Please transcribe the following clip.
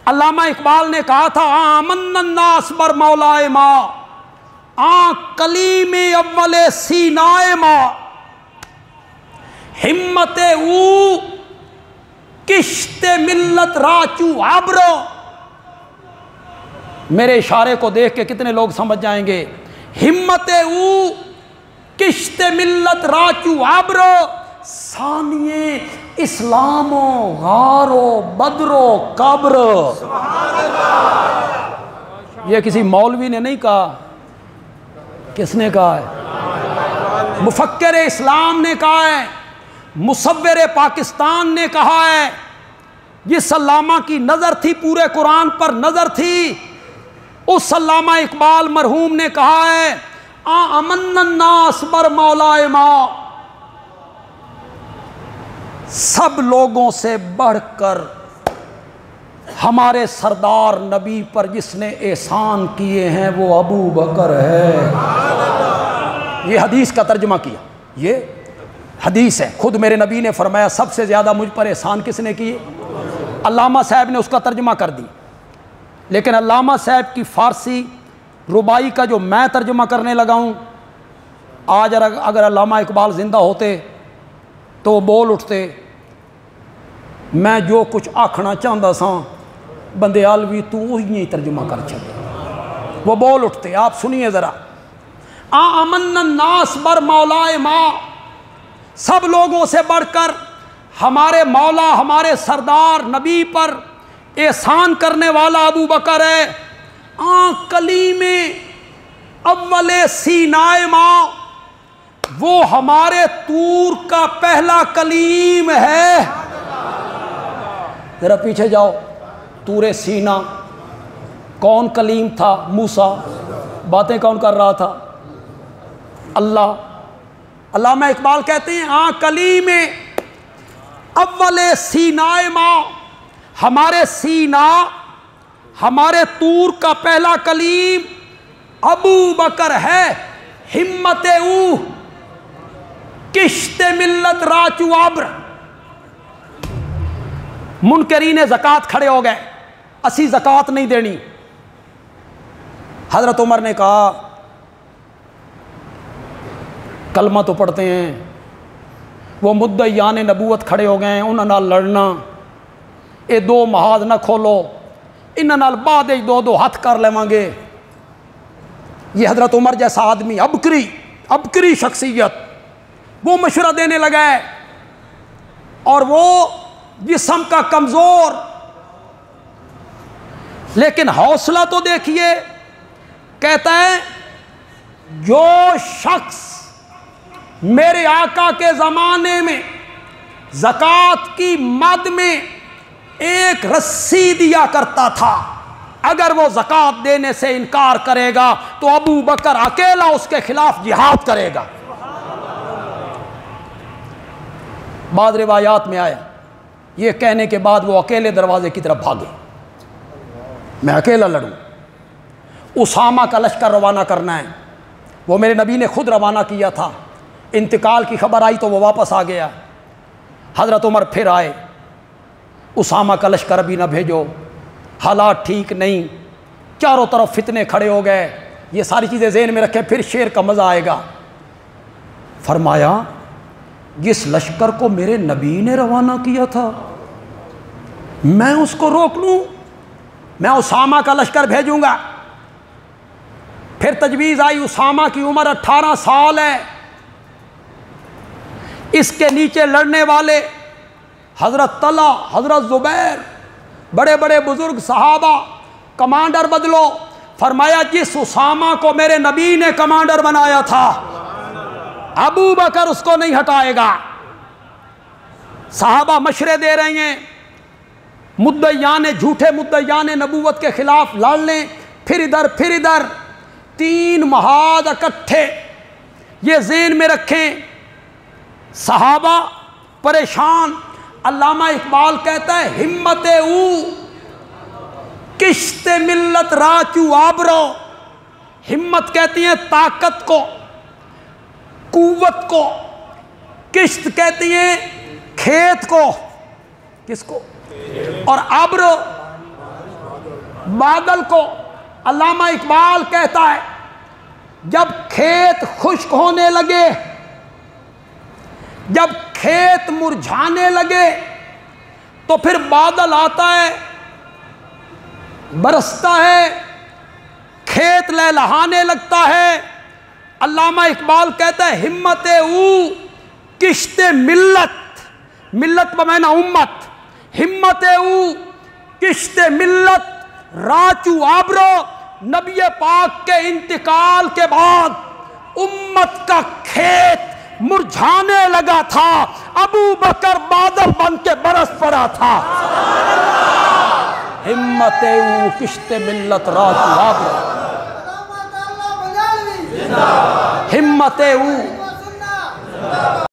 علامہ اقبال نے کہا تھا آمن الناس بر مولائے ما، کلیم اول سینائے ما، ہمت او کشت ملت راچو عبرو۔ میرے اشارے کو دیکھ کے کتنے لوگ سمجھ جائیں گے، ہمت او کشت ملت راچو عبرو، ثانیے اسلام و غار و بدر و قبر۔ یہ کسی مولوی نے نہیں کہا، کس نے کہا ہے؟ مفکر اسلام نے کہا ہے، مصور پاکستان نے کہا ہے۔ جس علامہ کی نظر تھی پورے قرآن پر نظر تھی، اس علامہ اقبال مرحوم نے کہا ہے امن الناس بر مولائے ما، سب لوگوں سے بڑھ کر ہمارے سردار نبی پر جس نے احسان کیے ہیں وہ ابو بکر ہے۔ یہ حدیث کا ترجمہ کیا، یہ حدیث ہے، خود میرے نبی نے فرمایا سب سے زیادہ مجھ پر احسان کس نے کیے؟ علامہ صاحب نے اس کا ترجمہ کر دی، لیکن علامہ صاحب کی فارسی ربائی کا جو میں ترجمہ کرنے لگا ہوں، آج اگر علامہ اقبال زندہ ہوتے تو وہ بول اٹھتے، میں جو کچھ آکھنا چاہتا سا بندے آلوی تو وہی ترجمہ کر چلے، وہ بول اٹھتے۔ آپ سنیے ذرا، آمن الناس بر مولائے ما، سب لوگوں سے بڑھ کر ہمارے مولا ہمارے سردار نبی پر احسان کرنے والا ابو بکر ہے۔ کلیم اول سینائے ما، وہ ہمارے طور کا پہلا کلیم ہے۔ ذرا پیچھے جاؤ، طور سینا کون کلیم تھا؟ موسیٰ۔ باتیں کون کر رہا تھا؟ اللہ۔ علامہ اقبال کہتے ہیں کلیم اول سینائے ما، ہمارے سینا ہمارے طور کا پہلا کلیم ابو بکر ہے۔ ہمت او کشت ملت راچو عبر۔ منکرین زکوٰۃ کھڑے ہو گئے، اسی زکوٰۃ نہیں دینی۔ حضرت عمر نے کہا کلمہ تو پڑھتے ہیں، وہ مدعیان نبوت کھڑے ہو گئے ہیں، انہاں نال لڑنا، اے دو محاذ نہ کھولو، انہاں نال بعد دو دو ہاتھ کر لیواں گے۔ یہ حضرت عمر جیسا آدمی، عبقری شخصیت، وہ مشورہ دینے لگا ہے، اور وہ جسم کا کمزور، لیکن حوصلہ تو دیکھیے، کہتا ہے جو شخص میرے آقا کے زمانے میں زکوٰۃ کی مد میں ایک رسی دیا کرتا تھا، اگر وہ زکوٰۃ دینے سے انکار کرے گا تو ابو بکر اکیلا اس کے خلاف جہاد کرے گا۔ بعض روایات میں آیا یہ کہنے کے بعد وہ اکیلے دروازے کی طرف بھاگے، میں اکیلا لڑوں۔ اسامہ کا لشکر روانہ کرنا ہے، وہ میرے نبی نے خود روانہ کیا تھا، انتقال کی خبر آئی تو وہ واپس آ گیا۔ حضرت عمر پھر آئے، اسامہ کا لشکر ابھی نہ بھیجو، حالات ٹھیک نہیں، چاروں طرف فتنے کھڑے ہو گئے۔ یہ ساری چیزیں ذہن میں رکھیں، پھر شعر کا مزہ آئے گا۔ فرمایا جس لشکر کو میرے نبی نے روانہ کیا تھا میں اس کو روک لوں؟ میں اسامہ کا لشکر بھیجوں گا۔ پھر تجویز آئی، اسامہ کی عمر 18 سال ہے، اس کے نیچے لڑنے والے حضرت طلحہ، حضرت زبیر، بڑے بڑے بزرگ صحابہ، کمانڈر بدلو۔ فرمایا جس اسامہ کو میرے نبی نے کمانڈر بنایا تھا ابو بکر اس کو نہیں ہٹائے گا۔ صحابہ مشورے دے رہے ہیں، جھوٹے مدعیان نبوت کے خلاف لڑ لیں، پھر ادھر 3 محاذ اکٹھے۔ یہ ذہن میں رکھیں، صحابہ پریشان۔ علامہ اقبال کہتا ہے ہمت او کشت ملت راچو آبرو۔ ہمت کہتی ہیں طاقت کو، قوت کو، کشت کہتی ہیں کھیت کو، کس کو؟ اور ابر بادل کو علامہ اقبال کہتا ہے جب کھیت خشک ہونے لگے، جب کھیت مرجھانے لگے تو پھر بادل آتا ہے، برستا ہے، کھیت لہلہانے لگتا ہے۔ علامہ اقبال کہتا ہے ہمت او کشت ملت، ملت بمعنی امت، ہمت او کشت ملت راچو آبرو۔ نبی پاک کے انتقال کے بعد امت کا کھیت مرجھانے لگا تھا، ابو بکر بادل بن کے برس پڑا تھا۔ ہمت او کشت ملت راچو آبرو، ہمت او